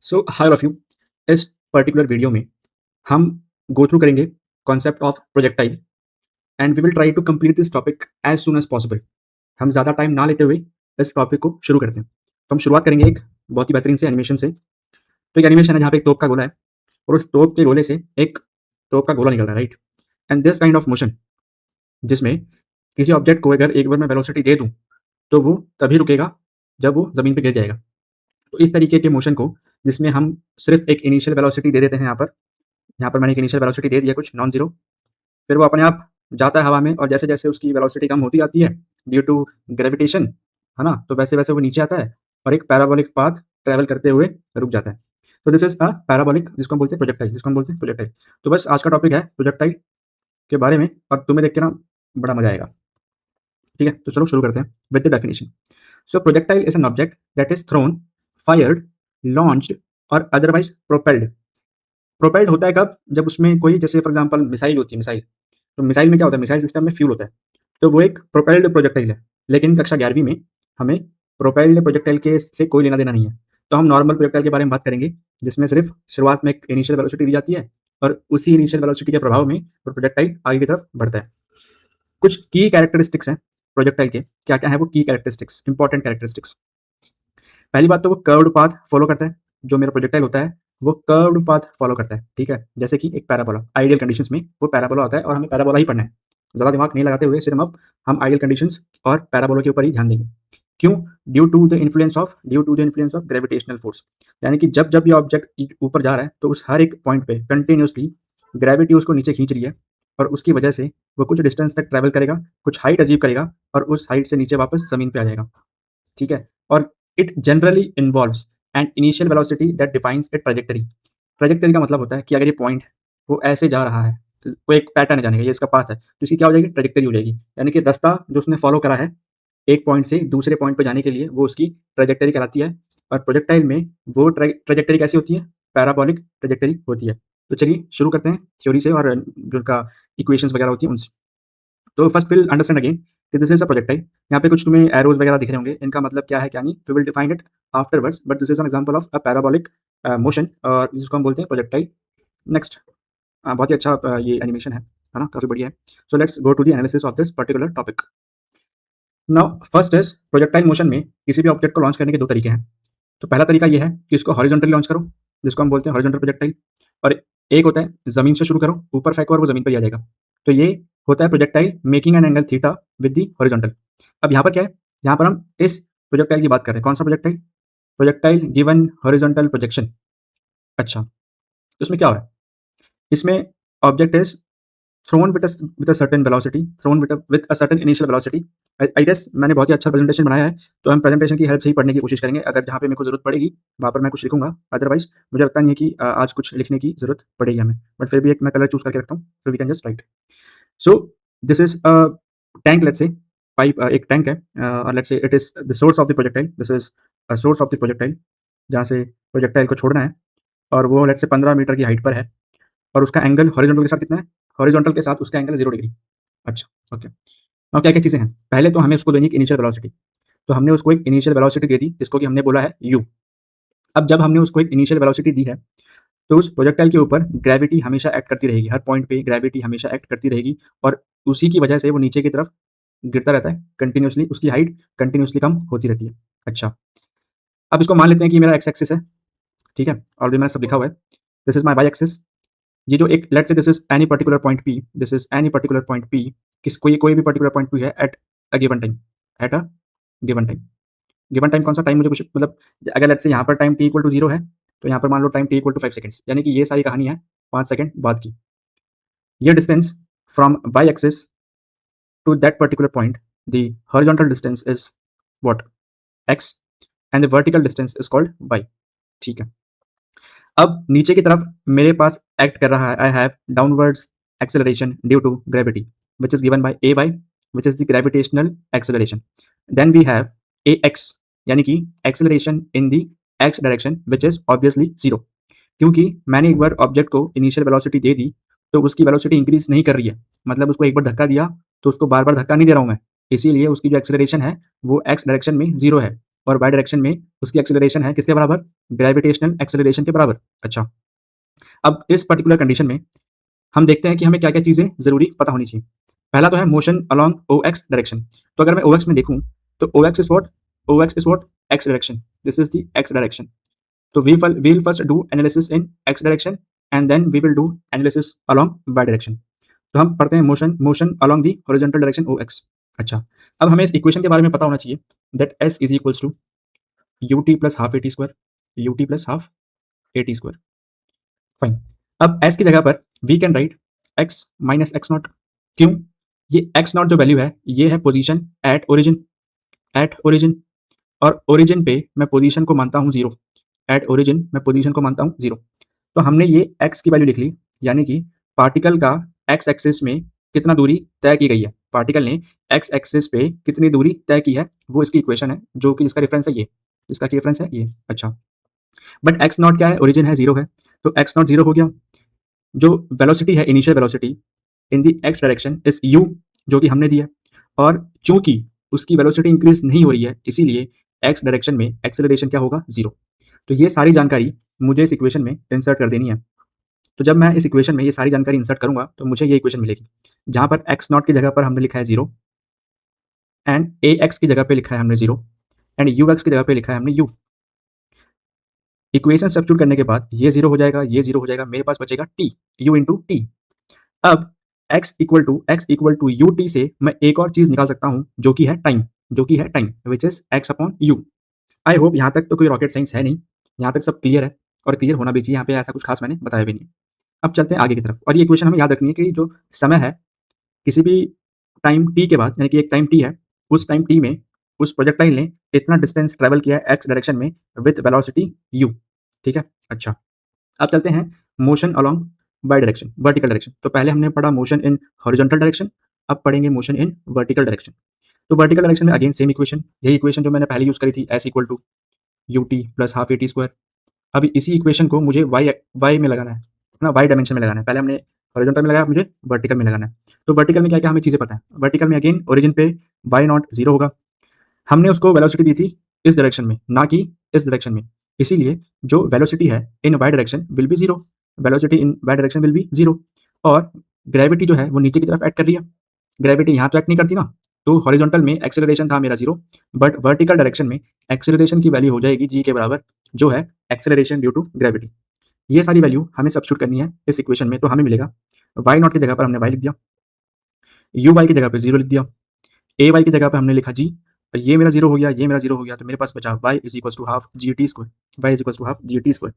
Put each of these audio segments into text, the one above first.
So hi all of you. इस particular video में हम गो थ्रू करेंगे concept of projectile and we will try to complete this topic as soon as possible. हम ज़्यादा time ना लेते हुए इस टॉपिक को शुरू करते हैं। तो हम शुरुआत करेंगे एक बहुत ही बेहतरीन से एनिमेशन से। तो एक एनिमेशन है जहाँ पे एक तोप का गोला है और उस तोप के गोले से एक तोप का गोला निकल रहा है, right. And this kind of motion जिसमें किसी ऑब्जेक्ट को अगर एक बार मैं वेलोसिटी दे दूँ तो वो तभी रुकेगा जब वो ज़मीन पे गिर जाएगा। तो इस तरीके के मोशन को जिसमें हम सिर्फ एक इनिशियल वेलोसिटी दे देते हैं यहाँ पर मैंने एक इनिशियल वेलोसिटी दे दिया कुछ नॉन ज़ीरो, फिर वो अपने आप जाता है हवा में और जैसे-जैसे उसकी वेलोसिटी कम होती जाती है ड्यू टू ग्रेविटेशन, है ना? तो वैसे-वैसे वो नीचे आता है और एक पैराबोलिक पाथ ट्रैवल करते हुए रुक जाता है। तो दिस इज़ अ पैराबोलिक जिसको हम बोलते हैं प्रोजेक्टाइल जिसको हम बोलते हैं प्रोजेक्टाइल। तो बस आज का टॉपिक है प्रोजेक्टाइल के बारे में और तुम्हें देख के ना बड़ा मज़ा आएगा। ठीक है? तो चलो शुरू करते हैं with the definition. So projectile is an object that is thrown, fired, launched और अदरवाइज़ प्रोपेल्ड। प्रोपेल्ड होता है कब? जब उसमें कोई जैसे फॉर एग्ज़ाम्पल मिसाइल होती है मिसाइल। तो मिसाइल में क्या होता है? मिसाइल सिस्टम में फ्यूल होता है। तो वो एक प्रोपेल्ड प्रोजेक्टाइल है। लेकिन कक्षा 11वीं में हमें प्रोपेल्ड प्रोजेक्टाइल के से कोई लेना-देना नहीं है। तो हम नॉर्मल प्रोजेक्टाइल के बारे में बात करेंगे, जिसमें सिर्फ़ शुरुआत में एक इनिशियल वेलोसिटी दी जाती है और उसी इनिशियल वेलोसिटी के प्रभाव में वो प्रोजेक्टाइल आगे की तरफ बढ़ता है। कुछ की कैरेक्टरिस्टिक्स हैं प्रोजेक्टाइल के। क्या-क्या हैं वो की कैरेक्टरिस्टिक्स, इंपॉर्टेंट कैरेक्टरिस्टिक्स? पहली बात तो वो कर्व्ड पाथ फॉलो करता है। जो मेरा प्रोजेक्टाइल होता है, वो कर्व्ड पाथ फॉलो करता है, ठीक है? जैसे कि एक पैराबोला, आइडियल कंडीशंस में वो पैराबोला होता है और हमें पैराबोला ही पढ़ना है। ज़्यादा दिमाग नहीं लगाते हुए सिर्फ अब हम आइडियल कंडीशंस और पैराबोला के ऊपर ही ध्यान देंगे। क्यों? Due to the influence of gravitational force. यानी कि जब-जब ये ऑब्जेक्ट ऊपर जा रहा है, तो उस हर एक पॉइंट पे कंटीन्यूअसली ग्रेविटी उसको नीचे खींच रही है और उसकी वजह से वो कुछ डिस्टेंस तक ट्रैवल करेगा, कुछ हाइट अचीव करेगा और उस हाइट से नीचे वापस ज़मीन पे आ जाएगा, ठीक है? और it generally involves an initial velocity that defines it trajectory. Trajectory का मतलब होता है कि अगर ये पॉइंट है, वो ऐसे जा रहा है, तो वो एक पैटर्न है जाने का, ये इसका पाथ है, तो इसकी क्या हो जाएगी? ट्रैजेक्टरी हो जाएगी। यानी कि रास्ता जो उसने फॉलो करा है, एक पॉइंट से दूसरे पॉइंट पे जाने के लिए, वो उसकी ट्रैजेक्टरी कहलाती है। और प्रोजेक्टाइल में वो ट्रैजेक्टरी कैसी होती है? पैराबोलिक ट्रैजेक्टरी होती है। तो चलिए शुरू करते हैं थ्योरी से और जो उनका इक्वेशंस वगैरह होती हैं उनसे। तो फर्स्ट विल अंडरस्टैंड अगेन कि दिस इज अ प्रोजेक्टाइल। यहाँ पे कुछ तुम्हें एरोज वगैरह दिख रहे होंगे, इनका मतलब क्या है क्या नहीं, we will define it afterwards, but this is an example of a parabolic motion और जिसको हम बोलते हैं प्रोजेक्टाइल। नेक्स्ट, बहुत ही अच्छा ये एनिमेशन है ना? काफ़ी बढ़िया है। So let's go to the analysis of this particular topic. Now first is projectile motion में किसी भी ऑब्जेक्ट को लॉन्च करने के दो तरीके हैं। तो पहला तरीका ये है कि इसको हॉरिजॉन्टली लॉन्च करो, जिसको हम बोलते हैं हॉरिजॉन्टल प्रोजेक्टाइल। और एक होता है ज़मीन से शुरू करो, ऊपर फेंको और वो ज़मीन पे ही आ जाएगा। तो ये होता है projectile making an angle theta with the horizontal. अब यहाँ पर क्या है? यहाँ पर हम इस प्रोजेक्टाइल की बात कर रहे हैं। कौन सा projectile? Projectile given horizontal projection. अच्छा, तो इसमें क्या हो रहा है? इसमें object is thrown with a certain velocity, thrown with a certain initial velocity. I guess मैंने बहुत ही अच्छा प्रेजेंटेशन बनाया है, तो हम प्रेजेंटेशन की हेल्प से ही पढ़ने की कोशिश करेंगे। अगर जहाँ पे मेरे को ज़रूरत पड़ेगी, वहाँ पर मैं कुछ लिखूँगा, अदरवाइज़ मुझे लगता नहीं है कि आज कुछ लिखने की ज़रूरत पड़ेगी हमें। बट फिर भी एक मैं कलर चूज़ करके रखता हूँ, so we can just write. So this is a tank, let's say pipe, एक टैंक है और let's say it is the source of the projectile. This is a source of the projectile, जहाँ से projectile को छोड़ना है और वो लेट्स से 15 मीटर की हाइट पर है और उसका एंगल हॉरिजॉन्टल के साथ कितना है? हॉरिजॉन्टल के साथ उसका एंगल 0 डिग्री। अच्छा, ओके। अब क्या-क्या चीज़ें हैं? पहले तो हमें उसको देनी है एक इनिशियल वेलोसिटी। तो हमने उसको एक इनिशियल वेलोसिटी दे दी, जिसको कि हमने बोला है u। अब जब हमने उसको एक इनिशियल वेलोसिटी दी है, तो उस प्रोजेक्टाइल के ऊपर ग्रेविटी हमेशा एक्ट करती रहेगी। हर पॉइंट पे ग्रेविटी हमेशा एक्ट करती रहेगी और उसी की वजह से वो नीचे की तरफ गिरता रहता है कंटीन्यूअसली, उसकी हाइट कंटीन्यूअसली कम होती रहती है। अच्छा, अब इसको मान लेते हैं कि मेरा एक्स एक्सिस है, ठीक है? ऑलरेडी मैंने सब लिखा हुआ है। This is my Y axis. ये जो एक let's say this is any particular point P, this is any particular point P, कोई भी पर्टिकुलर पॉइंट P है at a given time, at a given time. Given time कौन सा time? मुझे कुछ मतलब अगर लेट्स से यहाँ पर टाइम t इक्वल टू 0 है, तो यहाँ पर मान लो time t equal to 5 seconds, यानी कि ये सारी कहानी है 5 सेकंड बाद की। ये distance from y axis to that particular point, the horizontal distance is what? x and the vertical distance is called y, ठीक है? अब नीचे की तरफ मेरे पास एक्ट कर रहा है, I have downwards acceleration due to gravity which is given by a y, which is the gravitational acceleration. Then we have ax, यानी कि acceleration in the x direction which is obviously 0। क्योंकि मैंने एक बार object को initial velocity दे दी, तो उसकी वेलोसिटी इंक्रीज़ नहीं कर रही है। मतलब उसको एक बार धक्का दिया, तो उसको बार-बार धक्का नहीं दे रहा हूँ मैं। इसीलिए उसकी जो एक्सेलरेशन है, वो x डायरेक्शन में 0 है। और वाई डायरेक्शन में उसकी एक्सेलरेशन है किसके बराबर, ग्रेविटेशनल एक्सेलरेशन के बराबर। अच्छा, अब इस पर्टिकुलर कंडीशन में हम देखते हैं कि हमें क्या-क्या चीज़ें ज़रूरी पता होनी चाहिए। पहला तो है मोशन अलोंग ओएक्स डायरेक्शन। तो अगर मैं ओएक्स में देखूँ तो OX is what? OX is what? X direction. This is the X direction. तो we will first do analysis in X direction and then we will do analysis along Y direction. तो हम पढ़ते हैं motion motion along the horizontal direction OX. अच्छा, अब हमें इस equation के बारे में पता होना चाहिए that S is equals to UT plus half AT square, UT plus half AT square. Fine. अब एस की जगह पर we can write X minus X naught. क्यों? ये एक्स नॉट जो वैल्यू है ये है position at origin, at origin. और ओरिजिन पे मैं पोजीशन को मानता हूँ जीरो, एट ओरिजिन मैं पोजीशन को मानता हूँ जीरो। तो हमने ये एक्स की वैल्यू लिख ली, यानी कि पार्टिकल का एक्स एक्सिस में कितना दूरी तय की गई है, पार्टिकल ने एक्स एक्सिस पे कितनी दूरी तय की है, वो इसकी इक्वेशन है, जो कि इसका रेफरेंस है ये, इसका रेफरेंस है ये। अच्छा, बट एक्स नॉट क्या है, ओरिजिन है, जीरो है, तो एक्स नॉट जीरो हो गया। जो वेलोसिटी है, initial velocity in the X direction is you, जो कि हमने दिया, और चूंकि उसकी वेलोसिटी इंक्रीज नहीं हो रही है, इसीलिए एक्स डायरेक्शन में एक्सेलरेशन क्या होगा, जीरो। तो ये सारी जानकारी मुझे इस इक्वेशन में इंसर्ट कर देनी है। तो जब मैं इस इक्वेशन में ये सारी जानकारी इंसर्ट करूंगा तो मुझे ये इक्वेशन मिलेगी, जहां पर एक्स नॉट की जगह पर हमने लिखा है जीरो, एंड ए एक्स की जगह पे लिखा है हमने जीरो, एंड यू एक्स की जगह पे लिखा है हमने यू। इक्वेशन सब्स्टिट्यूट करने के बाद ये जीरो हो जाएगा, ये जीरो हो जाएगा, मेरे पास बचेगा टी, यू इंटू टी। अब X equal to U T से मैं एक और चीज निकाल सकता हूं, जो कि है टाइम, जो कि है time which is x upon you. I hope यहाँ तक तो कोई रॉकेट साइंस है नहीं, यहाँ तक सब क्लियर है, और क्लियर होना भी चाहिए, यहाँ पे ऐसा कुछ खास मैंने बताया भी नहीं। अब चलते हैं आगे की तरफ, और ये इक्वेशन हमें याद रखनी है कि जो समय है किसी भी टाइम टी के बाद, यानी कि एक टाइम टी है, उस टाइम टी में उस प्रोजेक्टाइल ने इतना डिस्टेंस ट्रेवल किया है एक्स डायरेक्शन में विद वेलोसिटी यू। ठीक है। अच्छा, अब चलते हैं motion along by direction, vertical direction. तो पहले हमने पढ़ा मोशन इन हॉरिजॉन्टल डायरेक्शन, अब पढ़ेंगे मोशन इन वर्टिकल डायरेक्शन। तो वर्टिकल डायरेक्शन में अगेन सेम इक्वेशन, यही इक्वेशन जो मैंने पहले यूज करी थी, S equal to U T plus half A T square. अब इसी इक्वेशन को मुझे वाई में लगाना है, ना वाई डायमेंशन में लगाना है। पहले हमने हॉरिजॉन्टल में लगाया, मुझे वर्टिकल में लगाना है। तो वर्टिकल में क्या क्या हमें चीज़ें पता है। वर्टिकल में अगेन ओरिजिन पे वाई नॉट जीरो होगा, हमने उसको वेलोसिटी दी थी इस डायरेक्शन में, ना कि इस डायरेक्शन में, इसीलिए जो वेलोसिटी है in Y direction will be zero, velocity in Y direction will be zero. और ग्रेविटी जो है वो नीचे की तरफ एक्ट कर रही है, ग्रेविटी यहाँ तो एक्ट नहीं करती ना। तो हॉरिजॉन्टल में एक्सेलरेशन था मेरा जीरो, बट वर्टिकल डायरेक्शन में एक्सेलरेशन की वैल्यू हो जाएगी जी के बराबर, जो है एक्सेलरेशन ड्यू टू ग्रेविटी। ये सारी वैल्यू हमें सब्स्टिट्यूट करनी है इस इक्वेशन में, तो हमें मिलेगा वाई नॉट की जगह पर हमने वाई लिख दिया, यू वाई की जगह पे जीरो लिख दिया, ए वाई की जगह पे हमने लिखा जी, और ये मेरा जीरो हो गया, ये मेरा जीरो हो गया, तो मेरे पास बचा Y is equal to half G T square, Y is equal to half G T square.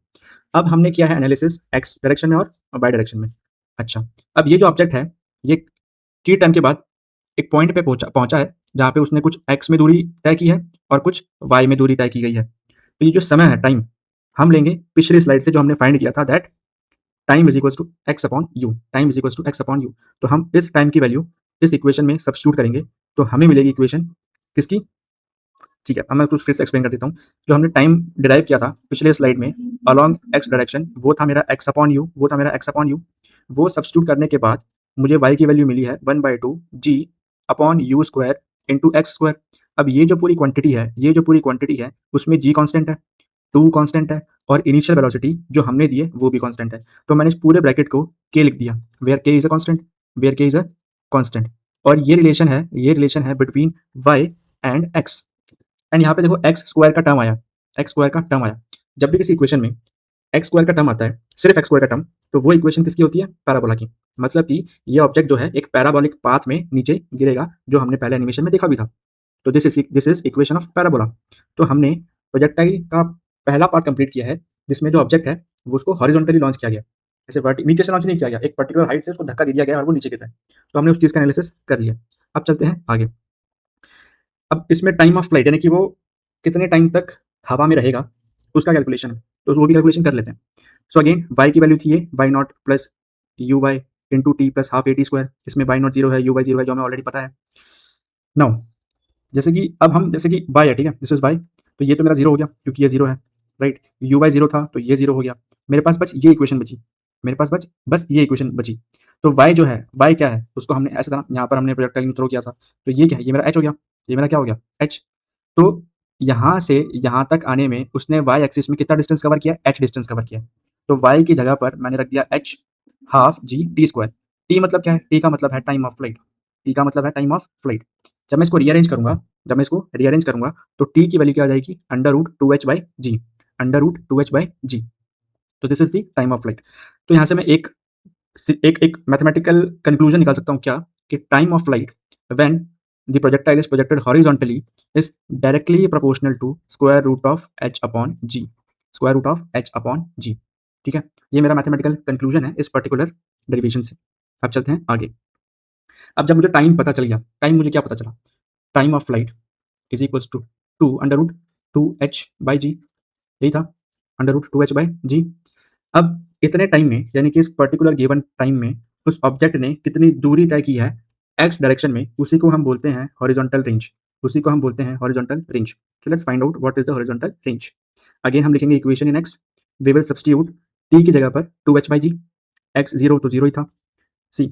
अब हमने किया है एनालिसिस एक्स डायरेक्शन में और वाई डायरेक्शन में। अच्छा, अब ये जो ऑब्जेक्ट है ये टी टाइम के बाद एक पॉइंट पे पहुंचा पहुंचा है, जहाँ पे उसने कुछ एक्स में दूरी तय की है और कुछ वाई में दूरी तय की गई है। तो ये जो समय है, टाइम, हम लेंगे पिछली स्लाइड से जो हमने फाइंड किया था, that time is equals to X upon U, time is equals to X upon U. तो हम इस टाइम की वैल्यू इस इक्वेशन में सब्स्टिट्यूट करेंगे, तो हमें मिलेगी इक्वेशन किसकी। ठीक है, अब मैं कुछ फिर से एक्सप्लेन कर देता हूँ। जो हमने टाइम डिराइव किया था पिछले स्लाइड में अलॉन्ग एक्स डायरेक्शन, वो था मेरा एक्स अपॉन यू, वो था मेरा एक्स अपॉन यू। वो सब्स्टिट्यूट करने के बाद मुझे वाई की वैल्यू मिली है 1/2 G upon U square into X square. अब ये जो पूरी क्वांटिटी है, ये जो पूरी क्वांटिटी है, उसमें जी कांस्टेंट है, टू कांस्टेंट है, और इनिशियल वेलोसिटी जो हमने दी है वो भी कांस्टेंट है। तो मैंने इस पूरे ब्रैकेट को के लिख दिया, where K is a constant, where K is a constant. और ये रिलेशन है, ये रिलेशन है between Y and X. And यहाँ पे देखो एक्स स्क्वायर का टर्म आया, एक्स स्क्वायर का टर्म आया। जब भी किसी इक्वेशन में एक्स स्क्वायर का टर्म आता है, सिर्फ एक्स स्क्वायर का टर्म, तो वो इक्वेशन किसकी होती है, पैराबोला की। मतलब कि ये ऑब्जेक्ट जो है एक पैराबोलिक पाथ में नीचे गिरेगा, जो हमने पहले एनिमेशन में देखा भी था। तो this is equation of parabola. तो हमने प्रोजेक्टाइल का पहला पार्ट कंप्लीट किया है, जिसमें जो ऑब्जेक्ट है वो उसको हॉरिजॉन्टली लॉन्च किया गया, ऐसे नीचे से लॉन्च नहीं किया गया, एक पर्टिकुलर हाइट से उसको धक्का दे दिया गया और वो नीचे गिर रहा है। तो हमने उस चीज़ का एनालिसिस कर लिया। अब चलते हैं आगे। अब इसमें टाइम ऑफ फ्लाइट, यानी कि वो कितने टाइम तक हवा में रहेगा, उसका कैलकुलेशन है, तो वो भी कैलकुलेशन कर लेते हैं। सो अगेन वाई की वैल्यू थी ये Y naught plus U Y into T plus half A T square. इसमें वाई नॉट जीरो है, यू वाई जीरो है, जो हमें ऑलरेडी पता है। नाउ जैसे कि अब हम, जैसे कि बाय है, ठीक है, दिस इज बाय, तो ये तो मेरा जीरो हो गया क्योंकि ये जीरो है, राइट। यू वाई जीरो था तो ये जीरो हो गया। मेरे पास बस ये इक्वेशन बची, मेरे पास बस ये इक्वेशन बची। तो वाई जो है, वाई क्या है, उसको हमने ऐसे था, यहाँ पर हमने प्रोजेक्टाइल थ्रो किया था, तो ये क्या है, ये मेरा एच हो गया, ये मेरा क्या हो गया, एच। तो यहाँ से यहाँ तक आने में उसने वाई एक्सिस में कितना डिस्टेंस कवर किया? एच डिस्टेंस कवर किया। तो वाई की जगह पर मैंने रख दिया H half G T square. T मतलब क्या है? टी का मतलब है टाइम ऑफ फ्लाइट। टी का मतलब है टाइम ऑफ फ्लाइट। जब मैं इसको रीअरेंज करूंगा तो टी की वैल्यू क्या आ जाएगी? Under root two H by G. Under root two H by G. तो this is the time of flight. तो यहाँ से मैं एक मैथमेटिकल कंक्लूजन निकाल सकता हूँ क्या? कि time of flight when the projectile is projected horizontally is directly proportional to square root of H upon G. Square root of H upon G. ठीक है, ये मेरा मैथमेटिकल कंक्लूजन है इस पर्टिकुलर डेरिवेशन से। अब चलते हैं आगे। अब जब मुझे टाइम पता चल गया, टाइम मुझे क्या पता चला? Time of flight is equals to two under root two H by G. यही था, under root two H by G. अब इतने टाइम में, यानी कि इस पर्टिकुलर गिवन टाइम में उस ऑब्जेक्ट ने कितनी दूरी तय की है एक्स डायरेक्शन में, उसी को हम बोलते हैं हॉरिजॉन्टल रेंज। उसी को हम बोलते हैं horizontal range. So let's find out what is the horizontal range. Again हम लिखेंगे equation in X. We will substitute T की जगह पर two H by G. X zero तो जीरो ही था। सी,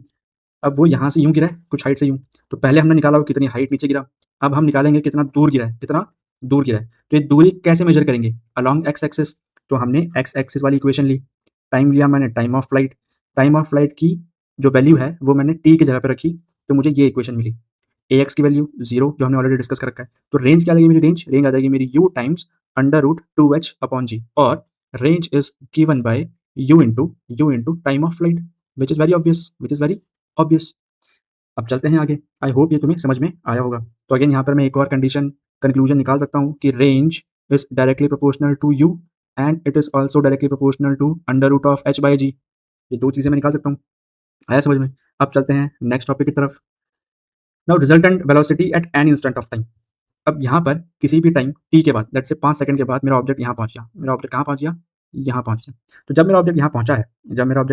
अब वो यहाँ से यूँ गिरा है, कुछ हाइट से यूँ। तो पहले हमने निकाला वो कितनी हाइट नीचे गिरा। अब हम निकालेंगे कितना दूर गिरा है, कितना दूर गिरा है। तो ये दूरी कैसे मेजर करेंगे? Along x axis. तो हमने एक्स एक्सिस वाली इक्वेशन ली। टाइम लिया मैंने, time of flight. Time of flight की जो वैल्यू है वो मैंने टी की जगह पे रखी, तो मुझे ये इक्वेशन मिली। ए एक्स की वैल्यू जीरो, जो हमने ऑलरेडी डिस्कस कर रखा है। तो रेंज क्या आ जाएगी मेरी? रेंज आ जाएगी मेरी U times under root two H upon G. और range is given by U into time of flight, which is very obvious, अब चलते हैं आगे। आई होप ये तुम्हें समझ में आया होगा। तो अगेन यहाँ पर मैं एक और कंक्लूजन निकाल सकता हूँ कि range is directly proportional to U and it is also directly proportional to under root of H by G. ये दो चीज़ें मैं निकाल सकता हूँ। आया समझ में? अब चलते हैं नेक्स्ट टॉपिक की तरफ। Now resultant velocity at an instant of time. अब यहाँ पर किसी भी टाइम टी के बाद, लेट्स से 5 सेकंड के बाद मेरा ऑब्जेक्ट यहाँ पहुँच गया। मेरा ऑब्जेक्ट कहाँ पहुँच गया? यहाँ पहुँच गया। तो जब मेरा ऑब्जेक्ट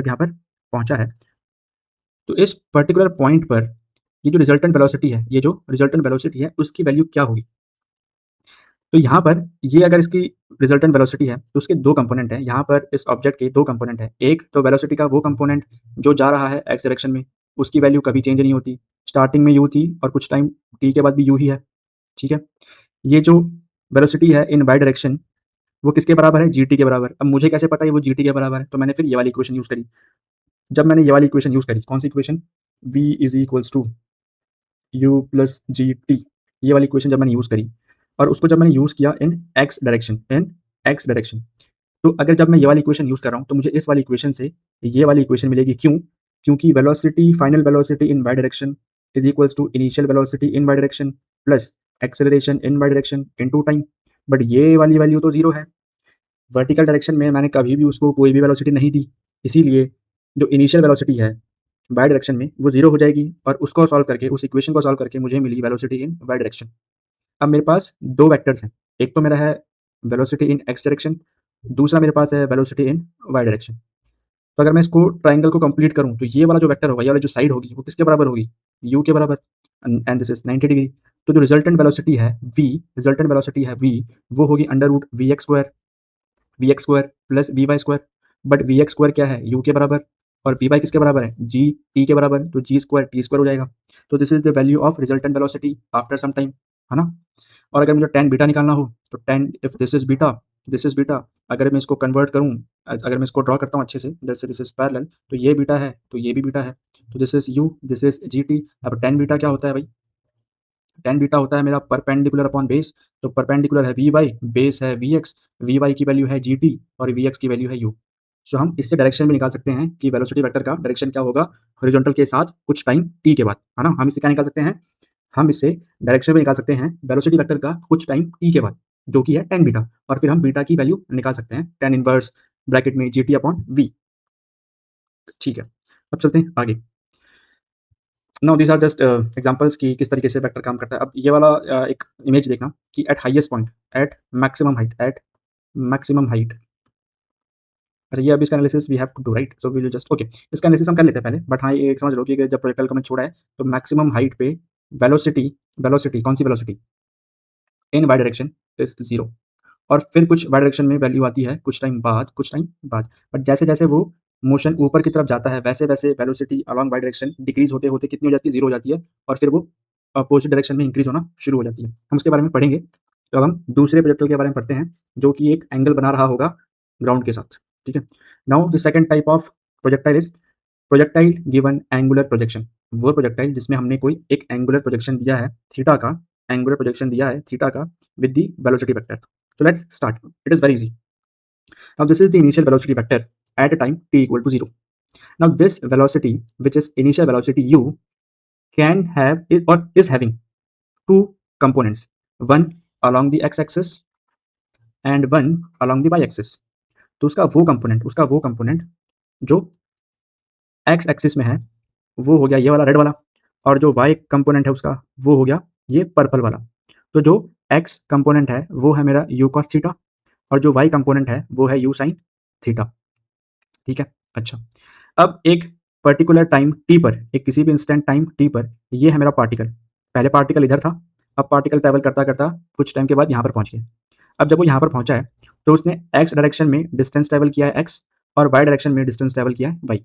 यहाँ पर पहुँचा है, तो इस पर्टिकुलर पॉइंट पर ये जो रिजल्टेंट वेलोसिटी है उसकी वैल्यू क्या होगी? तो यहाँ पर ये अगर इसकी रिजल्टेंट वेलोसिटी है तो उसके दो कंपोनेंट हैं। यहाँ पर इस ऑब्जेक्ट के दो कंपोनेंट हैं। एक तो वेलोसिटी का वो कंपोनेंट जो जा रहा है एक्स डायरेक्शन में, उसकी वैल्यू कभी चेंज नहीं होती। स्टार्टिंग में यू थी और कुछ टाइम टी के बाद भी यू ही है। ठीक है, ये जो वेलोसिटी है इन वाई डायरेक्शन, वो किसके बराबर है? जी टी के बराबर। अब मुझे कैसे पता है वो जी टी के बराबर है? तो मैंने फिर ये वाली इक्वेशन यूज़ करी। जब मैंने ये वाली इक्वेशन यूज़ करी, कौन सी equation? v is equals to U plus G T. ये वाली इक्वेशन जब मैंने यूज़ करी और उसको जब मैंने यूज़ किया इन एक्स डायरेक्शन, तो अगर जब मैं ये वाली इक्वेशन यूज़ कर रहा हूँ तो मुझे इस वाली इक्वेशन से ये वाली इक्वेशन मिलेगी। क्यों? क्योंकि velocity, final velocity in Y direction is equals to initial velocity in Y direction plus acceleration in Y direction into time. But ये वाली वैल्यू तो जीरो है। वर्टिकल डायरेक्शन में मैंने कभी भी उसको कोई भी वेलोसिटी नहीं दी, इसीलिए जो इनिशियल वेलोसिटी है वाई डायरेक्शन में वो जीरो हो जाएगी। और उसको सॉल्व करके, उस इक्वेशन को सॉल्व करके मुझे मिली वेलोसिटी इन वाई डायरेक्शन। अब मेरे पास दो वेक्टर्स हैं। एक तो मेरा है वेलोसिटी इन एक्स डायरेक्शन, दूसरा मेरे पास है वेलोसिटी इन वाई डायरेक्शन। तो अगर मैं इसको ट्राइंगल को कंप्लीट करूँ तो ये वाला जो वेक्टर होगा, ये वाला जो साइड होगी, वो किसके बराबर होगी? यू के बराबर। And this is 90 degree. तो जो रिजल्टेंट वेलोसिटी है वी, वो होगी under root V X square plus V Y square. But V X square क्या है? यू के बराबर। और वी वाई किसके बराबर है? जी टी के बराबर। तो जी स्क्वायर टी स्क्वायर हो जाएगा। तो this is the value of resultant velocity after some time, है ना? और अगर मुझे टेन बीटा निकालना हो तो ten, if this is beta, अगर मैं इसको कन्वर्ट करूँ, अगर मैं इसको ड्रॉ करता हूँ अच्छे से, जैसे दिस इज पैरेलल, तो ये बीटा है तो ये भी बीटा है। तो this is you, this is ji T. अब टेन बीटा क्या होता है भाई? टेन बीटा होता है मेरा परपेंडिकुलर अपॉन बेस। तो परपेंडिकुलर है वी वाई, बेस है वी एक्स, वी वाई की वैल्यू है जी टी और वी एक्स की वैल्यू है यू। सो हम इससे डायरेक्शन भी निकाल सकते हैं कि वेलोसिटी वेक्टर का डायरेक्शन क्या होगा हॉरिजॉन्टल के साथ कुछ टाइम टी के बाद, है ना? हम इससे क्या निकाल सकते हैं? हम इससे डायरेक्शन भी निकाल सकते हैं वेलोसिटी वेक्टर का कुछ टाइम टी के बाद, जो कि है टेन बीटा। और फिर हम बीटा की वैल्यू निकाल सकते हैं टेन इनवर्स ब्रैकेट में जी टी अपॉन वी। ठीक है, अब चलते हैं आगे। Now these are just examples कि किस तरीके से वेक्टर काम करता है। अब ये वाला एक इमेज देखना कि at highest point, at maximum height. अच्छा, ये अभी इसका analysis we have to do, right? So we will just, okay, इसका एनालिसिस हम कर लेते हैं पहले। बट हाँ, ये एक समझ लो कि जब प्रोजेक्टाइल को हमने छोड़ा है तो मैक्सिमम हाइट पे वेलोसिटी, कौन सी velocity? In Y direction is zero. और फिर कुछ वाई डायरेक्शन में वैल्यू आती है कुछ टाइम बाद। बट जैसे जैसे वो मोशन ऊपर की तरफ जाता है वैसे वैसे velocity along Y direction decrease होते होते कितनी हो जाती है? जीरो हो जाती है। और फिर वो अपोजिट डायरेक्शन में इंक्रीज होना शुरू हो जाती है। हम उसके बारे में पढ़ेंगे। तो अब हम दूसरे प्रोजेक्टाइल के बारे में पढ़ते हैं, जो कि एक एंगल बना रहा होगा ग्राउंड के साथ, ठीक है। Now the second type of projectile is projectile given angular projection. वो प्रोजेक्टाइल जिसमें हमने कोई एक एंगुलर प्रोजेक्शन दिया है थीटा का, एंगुलर प्रोजेक्शन दिया है थीटा का with the velocity vector. So let's start. It is very easy. Now this is the initial velocity vector at a time t equal to 0. Now this velocity, which is initial velocity u, can have or is having two components, one along the x-axis and one along the y-axis. तो उसका वो component जो x axis में है वो हो गया ये वाला रेड वाला, और जो वाई कंपोनेंट है उसका वो हो गया ये पर्पल वाला। तो जो एक्स कंपोनेंट है वो है मेरा यू कॉस थीटा, और जो वाई कंपोनेंट है वो है यू साइन थीटा, ठीक है। अच्छा, अब एक पर्टिकुलर टाइम टी पर, एक किसी भी इंस्टेंट टाइम टी पर, ये है मेरा पार्टिकल। पहले पार्टिकल इधर था, अब पार्टिकल ट्रैवल करता करता कुछ टाइम के बाद यहाँ पर पहुँच गया। अब जब वो यहाँ पर पहुँचा है तो उसने एक्स डायरेक्शन में डिस्टेंस ट्रैवल किया है एक्स, और वाई डायरेक्शन में डिस्टेंस ट्रैवल किया है वाई।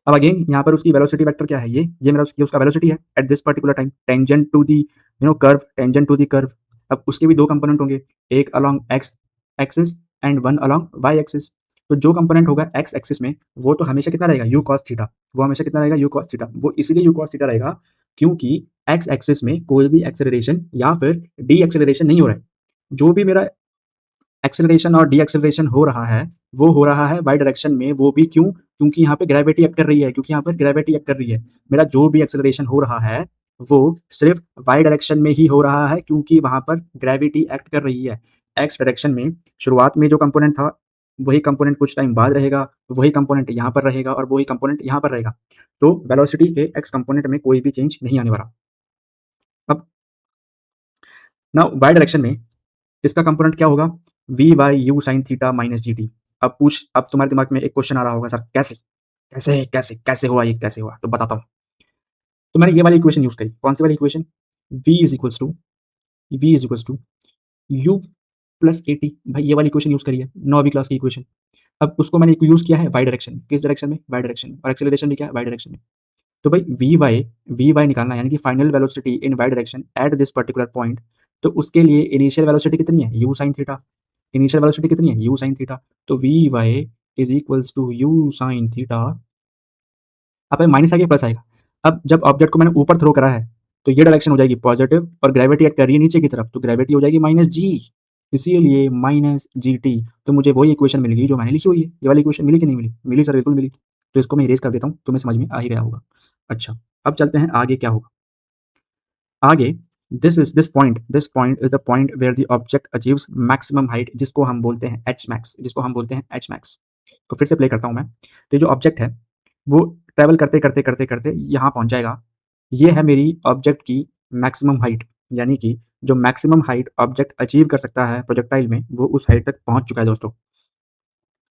अब अगेन यहाँ पर उसकी वेलोसिटी वेक्टर क्या है, ये मेरा ये उसका वेलोसिटी है at this particular time, tangent to the curve, tangent to the curve. अब उसके भी दो कंपोनेंट होंगे, एक along X axis and one along Y axis. तो जो कंपोनेंट होगा एक्स एक्सिस में वो तो हमेशा कितना रहेगा, यू कॉस थीटा। वो हमेशा कितना रहेगा, यू कॉस थीटा। वो इसीलिए यू कॉस थीटा रहेगा क्योंकि एक्स एक्सिस में कोई भी एक्सेलरेशन या फिर डी एक्सेलरेशन नहीं हो रहा है। जो भी मेरा एक्सेलरेशन और डी एक्सेलरेशन हो रहा है वो हो रहा है वाई डायरेक्शन में। वो भी क्यों, क्योंकि यहाँ पे ग्रेविटी एक्ट कर रही है, क्योंकि यहाँ पर ग्रेविटी एक्ट कर रही है। मेरा जो भी एक्सेलरेशन हो रहा है वो सिर्फ वाई डायरेक्शन में ही हो रहा है क्योंकि वहां पर ग्रेविटी एक्ट कर रही है। एक्स डायरेक्शन में शुरुआत में जो कंपोनेंट था वही कंपोनेंट कुछ टाइम बाद रहेगा, वही कंपोनेंट यहाँ पर रहेगा और वही कंपोनेंट यहाँ पर रहेगा। तो वेलोसिटी के एक्स कंपोनेंट में कोई भी चेंज नहीं आने वाला। अब ना वाई डायरेक्शन में इसका कंपोनेंट क्या होगा, V Y U sine theta minus G T. अब तुम्हारे दिमाग में एक क्वेश्चन आ रहा होगा, सर कैसे कैसे कैसे कैसे हुआ, ये कैसे हुआ, तो बताता हूँ। तो मैंने ये वाली इक्वेशन यूज करी, कौन सी वाली equation, v is equals to U plus A T. भाई ये वाली इक्वेशन यूज करी है 9वीं क्लास की इक्वेशन। अब उसको मैंने यूज किया है वाई डायरेक्शन, किस डायरेक्शन में, वाई डायरेक्शन में, और एक्सेलरेशन भी क्या है, वाई डायरेक्शन में। तो भाई वी वाई निकालना है, यानी कि final velocity in Y direction at this particular point. तो उसके लिए इनिशियल वेलोसिटी कितनी है, U sine theta. Initial velocity कितनी है, यू साइन थीटा। तो V Y is equals to U sine theta. अब माइनस आगे प्लस आएगा। अब जब ऑब्जेक्ट को मैंने ऊपर थ्रो करा है तो ये डायरेक्शन हो जाएगी पॉजिटिव, और ग्रेविटी एक्ट कर रही है नीचे की तरफ, तो ग्रेविटी हो जाएगी माइनस जी, इसीलिए माइनस जी टी। तो मुझे वही इक्वेशन मिल गई जो मैंने लिखी हुई है। ये वाली इक्वेशन मिली कि नहीं मिली, मिली सर, बिल्कुल मिली। तो इसको मैं इरेज कर देता हूँ, तुम्हें समझ में आ ही गया होगा। अच्छा, अब चलते हैं आगे क्या होगा। आगे this point is the point where the object achieves maximum height, जिसको हम बोलते हैं एच मैक्स, जिसको हम बोलते हैं एच मैक्स। तो फिर से प्ले करता हूँ मैं। तो ये जो ऑब्जेक्ट है वो ट्रैवल करते करते करते करते यहाँ पहुँच जाएगा। ये है मेरी ऑब्जेक्ट की मैक्सिमम हाइट, यानी कि जो मैक्सिमम हाइट ऑब्जेक्ट अचीव कर सकता है प्रोजेक्टाइल में वो उस हाइट तक पहुँच चुका है दोस्तों।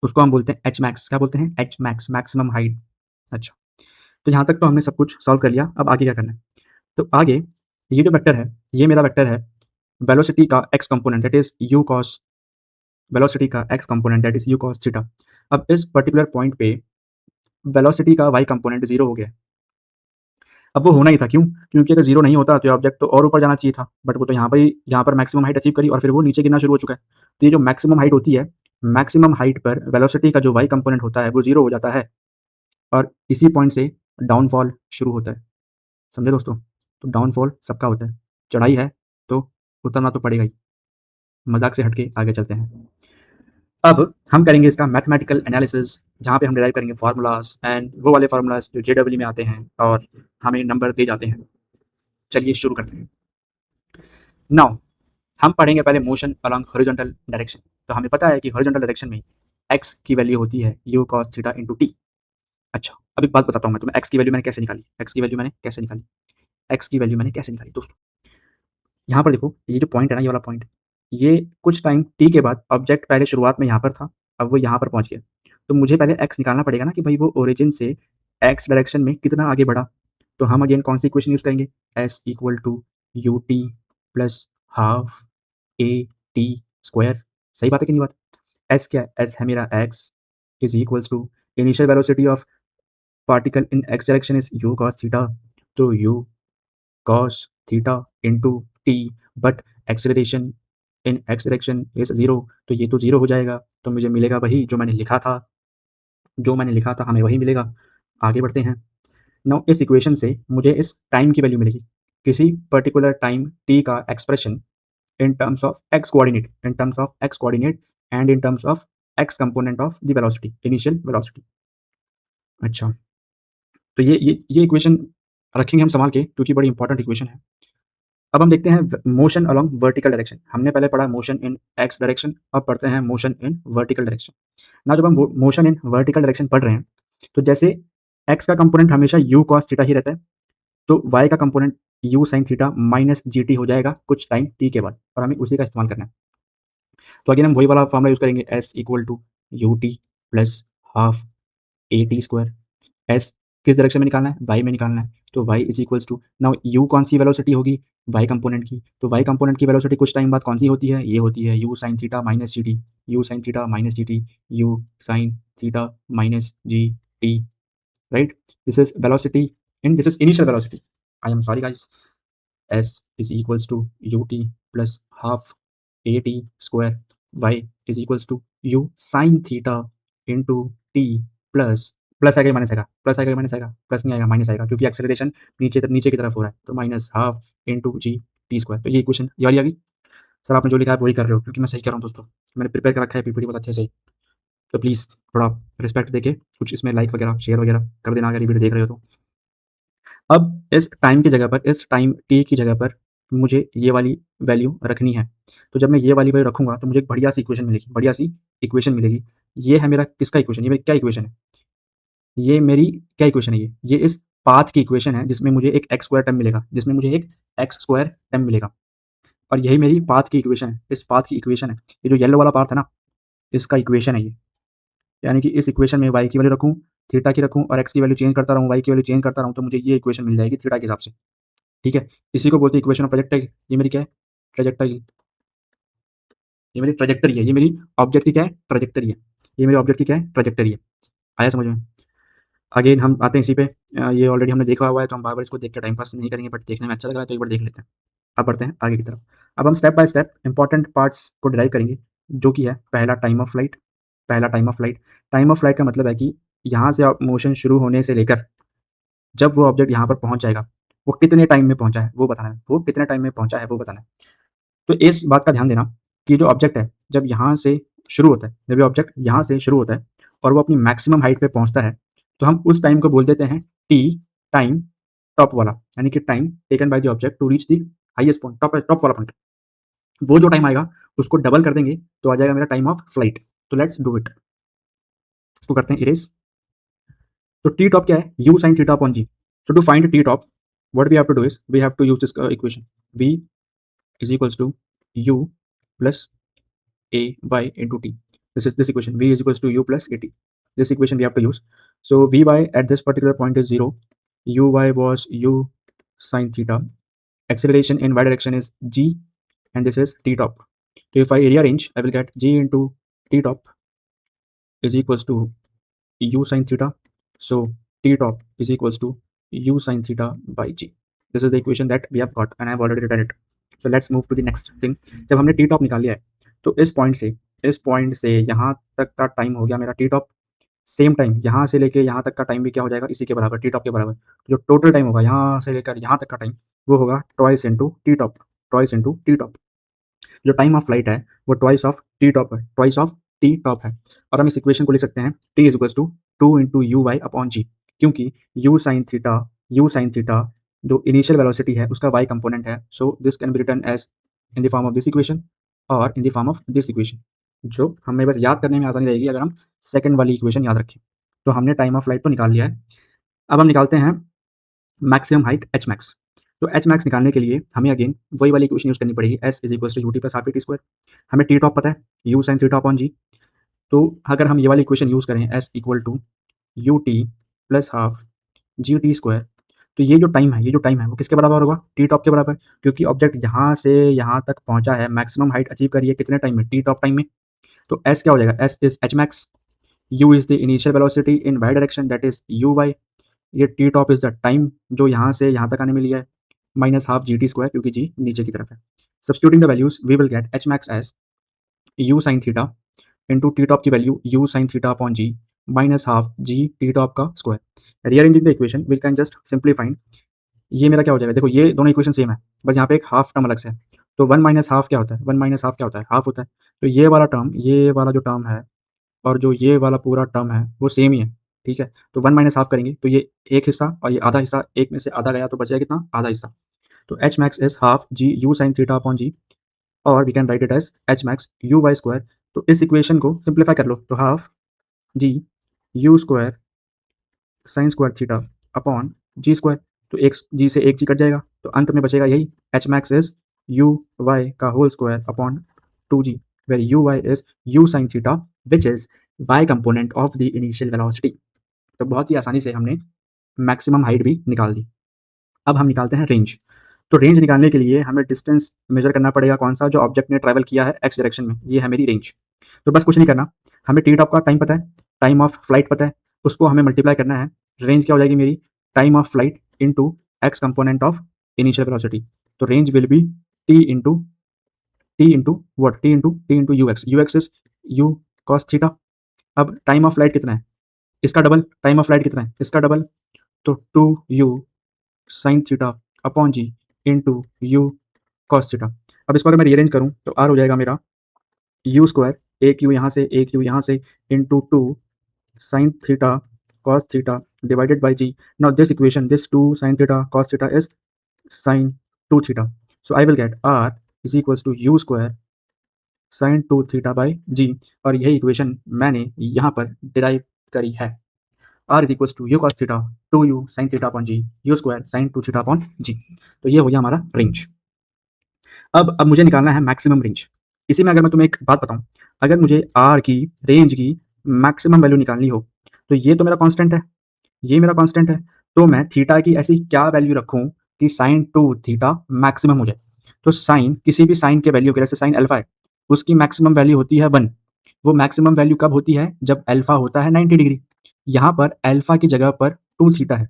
उसको हम बोलते हैं एच मैक्स। क्या बोलते हैं, एच मैक्स, मैक्सिमम हाइट। अच्छा, तो यहाँ तक तो हमने सब कुछ सॉल्व कर लिया। अब आगे क्या करना है, तो आगे ये जो वेक्टर है ये मेरा वेक्टर है वेलोसिटी का X component, that is U cos, velocity का X component that is U cos theta. अब इस पर्टिकुलर पॉइंट पे वेलोसिटी का वाई कंपोनेंट जीरो हो गया। अब वो होना ही था, क्यों, क्योंकि अगर जीरो नहीं होता तो ऑब्जेक्ट तो और ऊपर जाना चाहिए था, बट वो तो यहाँ पर मैक्सिमम हाइट अचीव करी और फिर वो नीचे गिरना शुरू हो चुका है। तो ये जो मैक्सिमम हाइट होती है, मैक्सिमम हाइट पर वेलोसिटी का जो वाई कंपोनेंट होता है वो जीरो हो जाता है, और इसी पॉइंट से डाउनफॉल शुरू होता है। समझे दोस्तों, तो डाउनफॉल सबका होता है, चढ़ाई है तो उतरना तो पड़ेगा ही। मजाक से हटके आगे चलते हैं। अब हम करेंगे इसका मैथमेटिकल एनालिसिस, जहाँ पे हम डिराइव करेंगे फार्मूलाज, एंड वो वाले फार्मूलाज जो जेडब्ल्यू में आते हैं और हमें नंबर दे जाते हैं। चलिए शुरू करते हैं। नाउ हम पढ़ेंगे पहले मोशन अलॉन्ग हॉरिजॉन्टल डायरेक्शन। तो हमें पता है कि हॉरिजॉन्टल डायरेक्शन में एक्स की वैल्यू होती है U cos theta into T. अच्छा, अब एक बात बताता हूँ मैं तुम्हें, एक्स की वैल्यू मैंने कैसे निकाली, एक्स की वैल्यू मैंने कैसे निकाली दोस्तों। यहाँ पर देखो, ये जो पॉइंट है ना, ये वाला पॉइंट, ये कुछ टाइम टी के बाद ऑब्जेक्ट पहले शुरुआत में यहाँ पर था, अब वो यहाँ पर पहुँच गया। तो मुझे पहले एक्स निकालना पड़ेगा ना कि भाई वो ओरिजिन से एक्स डायरेक्शन में कितना आगे बढ़ा। तो हम अगेन कौन सी इक्वेशन यूज़ करेंगे, S equal to U T plus half A T square. सही बात है कि नहीं बात। एस क्या है, एस है मेरा X is equals to initial velocity of particle in X direction is U cos theta. तो U cos theta into T, but acceleration in X direction is 0, तो ये तो 0 हो जाएगा, तो मुझे मिलेगा वही जो मैंने लिखा था, हमें वही मिलेगा। आगे बढ़ते हैं। नाउ इस इक्वेशन से मुझे इस टाइम की वैल्यू मिलेगी, किसी पर्टिकुलर टाइम t का expression in terms of x coordinate and in terms of x component of the velocity, initial velocity। अच्छा, तो ये इक्वेशन रखेंगे हम संभाल के, क्योंकि बड़ी इंपॉर्टेंट इक्वेशन है। अब हम देखते हैं मोशन अलोंग वर्टिकल डायरेक्शन। हमने पहले पढ़ा मोशन इन एक्स डायरेक्शन, अब पढ़ते हैं मोशन इन वर्टिकल डायरेक्शन। ना जब हम मोशन इन वर्टिकल डायरेक्शन पढ़ रहे हैं, तो जैसे एक्स का कंपोनेंट हमेशा यू कॉस थीटा ही रहता है, तो वाई का component you sine theta minus G T हो जाएगा कुछ टाइम टी के बाद, और हमें उसी का इस्तेमाल करना है। तो अगेन हम वही वाला फॉर्मूला यूज करेंगे, S equal to U T plus half A T square. S किस डायरेक्शन में निकालना है, वाई में निकालना है, तो Y is equals to, now you कौन सी वेलोसिटी होगी, वाई कंपोनेंट की, तो वाई कंपोनेंट की वेलोसिटी कुछ टाइम बाद कौन सी होती है, ये होती है U sine theta minus G T, U sine theta minus G T, U sine theta minus G T, right. This is velocity in, this is initial velocity, I am sorry guys. S is equals to ut plus half at square, y is equals to u sin theta into t plus, plus आएगा minus आएगा, plus आएगा minus आएगा, plus नहीं आएगा minus आएगा, क्योंकि acceleration नीचे की तरफ हो रहा है, तो माइनस हाफ इंटू जी टी स्क्वायर। तो ये इक्वेशन ये वाली आ गई। सर आपने जो लिखा है वही कर रहे हो, क्योंकि मैं सही कर रहा हूँ दोस्तों, मैंने प्रिपेयर कर रखा है पीपीटी बहुत अच्छे से, तो प्लीज़ थोड़ा रिस्पेक्ट देके कुछ इसमें लाइक वगैरह शेयर वगैरह कर देना अगर ये वीडियो देख रहे हो तो। अब इस टाइम की जगह पर, इस टाइम टी की जगह पर मुझे ये वाली वैल्यू रखनी है। तो जब मैं ये वाली वैल्यू रखूँगा तो मुझे एक बढ़िया सी इक्वेशन मिलेगी, बढ़िया सी इक्वेशन मिलेगी। ये है मेरा किसका इक्वेशन, ये मेरी क्या इक्वेशन है? ये मेरी क्या इक्वेशन है ये? ये इस पाथ की इक्वेशन है, जिसमें मुझे एक एक्स स्क्वायर टर्म मिलेगा, जिसमें मुझे एक एक्स स्क्वायर टर्म मिलेगा, और यही मेरी पाथ की इक्वेशन है, इस पाथ की इक्वेशन है। ये जो येलो वाला पार्ट है ना, इसका इक्वेशन है ये। यानी कि इस इक्वेशन में y की वैल्यू रखूँ, थीटा की रखूँ और x की वैल्यू चेंज करता रहूँ, y की वैल्यू चेंज करता रहूँ, तो मुझे ये इक्वेशन मिल जाएगी थीटा के हिसाब से। ठीक है, इसी को बोलते हैं इक्वेशन ऑफ ट्रैजेक्टरी। ये मेरी क्या है, ट्रैजेक्टरी, ये मेरी ट्रैजेक्टरी है, ये मेरी ऑब्जेक्ट की क्या है, ट्रैजेक्टरी है, ये मेरे ऑब्जेक्ट की क्या है, ट्रैजेक्टरी है। आया समझ में? अगेन हम आते हैं इसी पे, ये ऑलरेडी हमने देखा हुआ है, तो हम बार बार इसको देख के टाइम पास नहीं करेंगे, बट देखने में अच्छा लग रहा है तो एक बार देख लेते हैं। अब बढ़ते हैं आगे की तरफ। अब हम step by step important parts को डिराइव करेंगे, जो कि है पहला टाइम ऑफ फ्लाइट। पहला time of flight, time of flight का मतलब है कि यहाँ से मोशन शुरू होने से लेकर जब वो ऑब्जेक्ट यहाँ पर पहुँच जाएगा, वो कितने टाइम में पहुँचा है वो बताना है, वो कितने टाइम में पहुँचा है वो बताना है। तो इस बात का ध्यान देना कि जो ऑब्जेक्ट है, जब यहाँ से शुरू होता है, जब ये ऑब्जेक्ट यहाँ से शुरू होता है और वो अपनी मैक्सिमम हाइट पे पहुँचता है, तो हम उस टाइम को बोल देते हैं टी, टाइम टॉप वाला, यानी कि time taken by the object to reach the highest point, top वाला पॉइंट। वो जो टाइम आएगा उसको डबल कर देंगे तो आ जाएगा मेरा टाइम ऑफ फ्लाइट। तो लेट्स डू इट, इसको करते हैं इरेज। तो टी टॉप क्या है, U sine theta upon G. So to find t top, what we have to do is we have to use this equation, v is equals to u plus a y into t. This is this equation, v is equals to u plus at. This equation we have to use. So vy at this particular point is 0, uy was u sin theta, acceleration in y direction is g, and this is t top. So if I rearrange, I will get g into t top is equals to u sin theta. So t top is equals to u sin theta by g. This is the equation that we have got and I have already written it. So let's move to the next thing. जब हमने t top निकाल लिया है, तो इस point से यहाँ तक का टाइम हो गया मेरा t top। सेम टाइम यहाँ से लेके यहाँ तक का टाइम भी क्या हो जाएगा, इसी के बराबर, टी टॉप के बराबर। जो टोटल टाइम होगा यहाँ से लेकर यहाँ तक का टाइम, वो होगा twice into T top, twice into T top. जो टाइम ऑफ फ्लाइट है वो ट्वाइस ऑफ टी टॉप है, ट्वाइस ऑफ टी टॉप है। और हम इस इक्वेशन को लिख सकते हैं T is equals to 2 into U Y upon G, क्योंकि यू साइन थीटा जो इनिशियल वेलोसिटी है उसका वाई कंपोनेंट है। So this can be written as in the form of this equation और इन the form of this equation. जो हमें बस याद करने में आसानी रहेगी अगर हम सेकंड वाली इक्वेशन याद रखें। तो हमने टाइम ऑफ फ्लाइट तो निकाल लिया है, अब हम निकालते हैं मैक्सिमम हाइट एच मैक्स। तो एच मैक्स निकालने के लिए हमें अगेन वही वाली इक्वेशन यूज करनी पड़ेगी, S is equal to U T plus half T square. हमें टी टॉप पता है, U sine theta upon G. तो अगर हम ये वाली इक्वेशन यूज करें, S equal to U T plus half G T square, तो ये जो टाइम है, ये जो टाइम है वो किसके बराबर होगा, टी टॉप के बराबर, क्योंकि ऑब्जेक्ट यहाँ से यहाँ तक पहुंचा है, मैक्सिमम हाइट अचीव करी है कितने टाइम में, टी टॉप टाइम में। तो एस क्या हो जाएगा, S is H max, U is the initial velocity in Y direction that is U Y, ये T top is the time जो यहाँ से यहाँ तक आने में लिया है, minus half G T square, क्योंकि जी नीचे की तरफ है। Substituting the values we will get H max as U sine theta into T top की value U sine theta upon G minus half G T top का square. Rearranging the equation we can just simplifying. ये मेरा क्या हो जाएगा, देखो ये दोनों इक्वेशन सेम है, बस यहाँ पे एक हाफ टर्म अलग से है। तो वन माइनस हाफ क्या होता है, वन माइनस हाफ क्या होता है, हाफ होता है। तो ये वाला टर्म, ये वाला जो टर्म है और जो ये वाला पूरा टर्म है वो सेम ही है, ठीक है। तो वन माइनस हाफ करेंगे तो ये एक हिस्सा और ये आधा हिस्सा, एक में से आधा गया तो बच गया कितना, आधा हिस्सा। तो H max is half G U sine theta upon G, और we can write it as H max U Y square. तो इस इक्वेशन को सिंप्लीफाई कर लो, तो half G U square sine square theta upon G square. तो एक जी से एक जी कट जाएगा, तो अंत में बचेगा यही H max is U Y का whole square upon two G, where U Y is U sine theta which is Y component of the initial velocity. तो बहुत ही आसानी से हमने मैक्सिमम हाइट भी निकाल दी। अब हम निकालते हैं रेंज। तो रेंज निकालने के लिए हमें डिस्टेंस मेजर करना पड़ेगा, कौन सा, जो ऑब्जेक्ट ने ट्रैवल किया है एक्स डायरेक्शन में, ये है मेरी रेंज। तो बस कुछ नहीं करना, हमें टी टॉप का टाइम पता है, टाइम ऑफ फ्लाइट पता है, उसको हमें मल्टीप्लाई करना है। रेंज क्या हो जाएगी मेरी, time of flight into X component of initial velocity. तो range will be T into U X is U cos theta. अब टाइम ऑफ फ्लाइट कितना है, इसका डबल, टाइम ऑफ फ्लाइट कितना है, इसका डबल, तो two U sine theta upon G into U cos theta. अब इसको अगर मैं रीअरेंज करूँ तो आर हो जाएगा मेरा यू स्क्वायर, एक यू यहाँ से एक यू यहाँ से, into two sine theta cos theta divided by G. Now this equation, this two sine theta cos theta is sine two theta. So I will get R is equals to U square sine two theta by G, और यही equation मैंने यहाँ पर derive करी है। R is equals to U cos theta two U sine theta upon G U square sine two theta upon G. तो ये हो गया हमारा रेंज। अब मुझे निकालना है मैक्सिमम रेंज। इसी में अगर मैं तुम्हें एक बात बताऊं, अगर मुझे आर की रेंज की मैक्सिमम वैल्यू निकालनी हो, तो ये तो मेरा कांस्टेंट है, ये मेरा कांस्टेंट है, तो मैं थीटा की ऐसी क्या वैल्यू रखूं कि साइन टू थीटा मैक्सिमम हो जाए। तो साइन, किसी भी साइन के वैल्यू के, जैसे साइन अल्फा है, उसकी मैक्सिमम वैल्यू होती है 1। वो मैक्सिमम वैल्यू कब होती है, जब अल्फा होता है 90 डिग्री। यहाँ पर अल्फा की जगह पर टू थीटा है,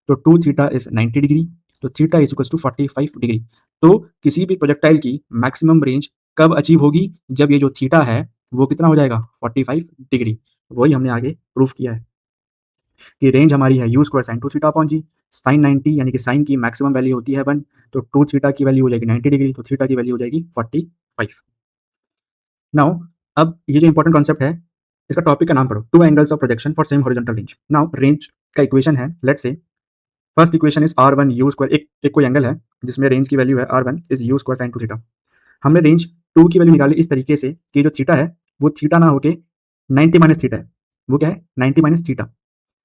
तो टू थीटा इज 90 डिग्री, तो theta is equal to 45 degree. तो किसी भी प्रोजेक्टाइल की मैक्सिमम रेंज कब अचीव होगी, जब ये जो थीटा है वो कितना हो जाएगा, 45 डिग्री। वही हमने आगे प्रूफ किया है कि रेंज हमारी है U square sine two theta upon G. Sine 90 यानी कि साइन की मैक्सिमम वैल्यू होती है 1, तो टू थीटा की वैल्यू हो जाएगी 90 डिग्री, तो थीटा की वैल्यू हो जाएगी 45। नाउ अब ये जो इंपॉर्टेंट कॉन्सेप्ट है, इसका टॉपिक का नाम पढ़ो, two angles of projection for same horizontal range. Now range का इक्वेशन है, let's say first equation is R one U square, एक कोई एंगल है जिसमें रेंज की वैल्यू है R one is U square sine two theta. हमने range two की वैल्यू निकाली इस तरीके से कि जो थीटा है वो थीटा ना होके 90 माइनस थीटा है, वो क्या है 90 माइनस थीटा।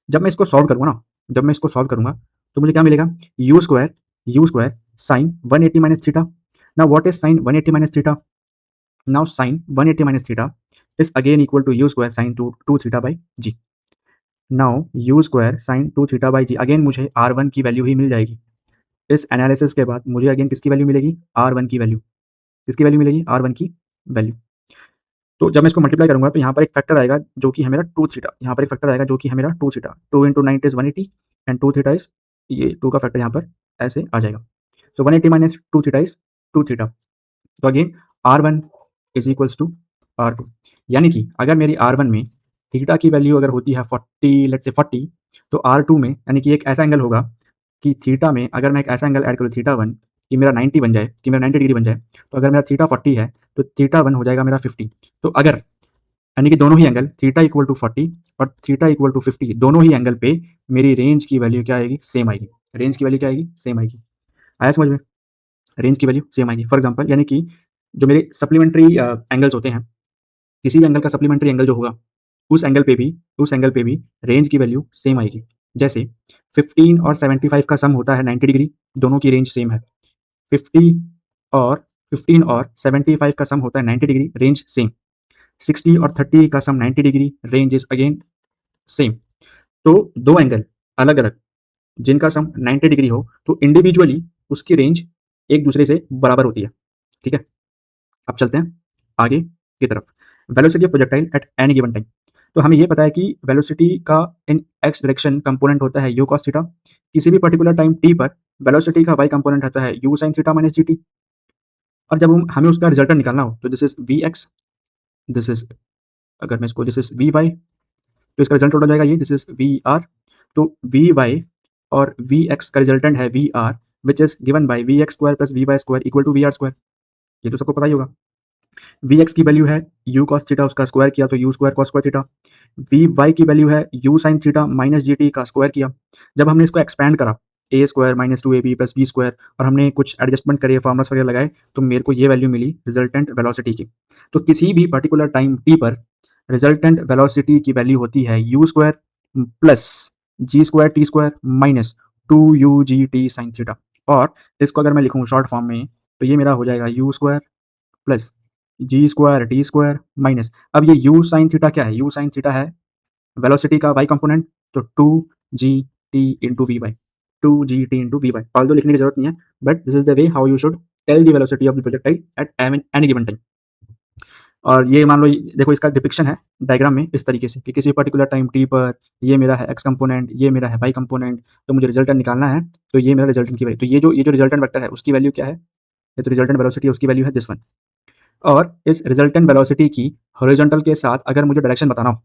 जब मैं इसको सॉल्व करूँगा ना, जब मैं इसको सॉल्व करूँगा तो मुझे क्या मिलेगा, U square sine 180 minus theta. Now what is sine 180 minus theta, now sine 180 minus theta is again equal to U square sine two theta by G. Now U square sine two theta by G, again मुझे R one की value ही मिल जाएगी। इस analysis के बाद मुझे again किसकी वैल्यू मिलेगी, आर वन की वैल्यू, किसकी वैल्यू मिलेगी, आर वन की वैल्यू। तो जब मैं इसको मल्टीप्लाई करूंगा तो यहाँ पर एक फैक्टर आएगा जो कि है मेरा टू थीटा, यहाँ पर एक फैक्टर आएगा जो कि है मेरा two theta, two into 90 is 180 and two theta is, ये टू का फैक्टर यहाँ पर ऐसे आ जाएगा। So 180 minus two theta is two theta. तो again R one is equals to R two, यानी कि अगर मेरी आर वन में थीटा की वैल्यू अगर होती है 40, लेट्स से 40, तो आर टू में यानी कि एक ऐसा एंगल होगा कि थीटा में अगर मैं एक ऐसा एंगल ऐड करूँ थीटा वन कि मेरा 90 बन जाए, कि मेरा 90 डिग्री बन जाए, तो अगर मेरा थीटा 40 है तो थीटा वन हो जाएगा मेरा 50। तो अगर यानी कि दोनों ही एंगल थीटा इक्वल टू 40 और थीटा इक्वल टू 50, दोनों ही एंगल पे मेरी रेंज की वैल्यू क्या आएगी, सेम आएगी। रेंज की वैल्यू क्या आएगी, सेम आएगी। आया समझ में, रेंज की वैल्यू सेम आएगी। फॉर एग्जाम्पल यानी कि जो मेरे सप्लीमेंट्री एंगल्स होते हैं, किसी भी एंगल का सप्लीमेंट्री एंगल जो होगा उस एंगल पे भी रेंज की वैल्यू सेम आएगी। जैसे 15 और 75 का सम होता है 90 डिग्री, दोनों की रेंज सेम है। 50 और 15 और 75 का सम होता है 90 डिग्री, रेंज सेम। 60 और 30 का सम 90 degree, range is again same. तो दो एंगल अलग अलग जिनका सम 90 डिग्री हो तो इंडिविजुअली उसकी रेंज एक दूसरे से बराबर होती है, ठीक है। अब चलते हैं आगे की तरफ। Velocity of projectile at any given time. तो हमें ये पता है कि वेलोसिटी का इन एक्स डायरेक्शन कंपोनेंट होता है यू कॉस थीटा। किसी भी पर्टिकुलर टाइम टी पर वेलोसिटी का y कंपोनेंट आता है u sin theta minus gt। और जब हमें उसका रिजल्टेंट निकालना हो तो this is vx, this is, अगर मैं इसको, दिस इज vy, तो इसका रिजल्ट हो जाएगा ये, दिस इज vr। तो vy और vx का रिजल्टेंट है vr, which is given by vx square plus vy square equal to vr square. ये तो सबको पता ही होगा। vx की वैल्यू है u cos थीटा, उसका स्क्वायर किया तो u square cos square theta. vy की वैल्यू है u sin theta minus gt का स्क्वायर किया। जब हमने इसको एक्सपैंड करा a square minus 2ab plus b square, और हमने कुछ एडजस्टमेंट करे, फॉर्मुलास वगैरह लगाए, तो मेरे को ये वैल्यू मिली रिजल्टेंट वेलोसिटी की। तो किसी भी पर्टिकुलर टाइम t पर रिजल्टेंट वेलोसिटी की वैल्यू होती है u square plus g square t square minus 2u sin theta. और इसको अगर मैं लिखूँ शॉर्ट फॉर्म में, तो ये मेरा हो जाएगा u square plus G square T square minus, अब ये u sin थीटा क्या है, u sin थीटा है वेलोसिटी का y कंपोनेंट, तो 2gt into V Y, 2gt into V Y. All दो लिखने की जरूरत नहीं है, but this is the way how you should tell the velocity of the projectile at any given time. और ये मान लो, देखो इसका डिपिक्शन है डायग्राम में इस तरीके से कि किसी पर्टिकुलर टाइम t पर ये मेरा है x कंपोनेंट, ये मेरा है y कंपोनेंट, तो मुझे रिजल्टेंट निकालना है, तो ये मेरा रिजल्टेंट की वैल्यू, तो ये जो रिजल्टेंट वेक्टर है उसकी वैल्यू क्या है, ये तो रिजल्टेंट वेलोसिटी है, उसकी वैल्यू है दिस वन। और इस रिजल्टेंट वेलोसिटी की हॉरिजॉन्टल के साथ अगर मुझे डायरेक्शन बताना हो,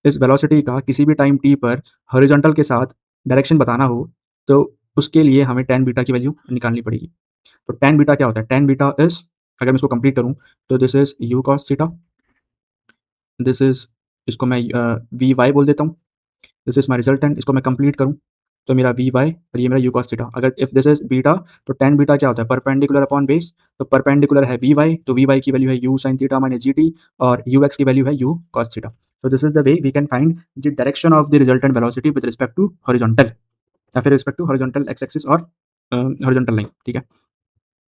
इस वेलोसिटी का किसी भी टाइम t पर हॉरिजॉन्टल के साथ डायरेक्शन बताना हो, तो उसके लिए हमें tan बीटा की वैल्यू निकालनी पड़ेगी। तो tan बीटा क्या होता है, tan बीटा इज, अगर मैं इसको कंप्लीट करूं, तो this is u cos theta, this is, इसको मैं वी वाई बोल देता हूँ, दिस इज माई रिजल्टेंट। इसको मैं कंप्लीट करूँ तो मेरा वी वाई और ये मेरा यू कॉस थीटा। अगर इफ दिस इज बीटा, तो tan बीटा क्या होता है, परपेंडिकुलर अपॉन बेस, तो परपेंडिकुलर है वी वाई, तो वी वाई की वैल्यू है U sine theta minus G T, और यू एक्स की वैल्यू है यू कॉस थीटा। तो this is the way we can find the direction of the resultant velocity with respect to horizontal, या फिर respect to horizontal x axis और horizontal line, ठीक है।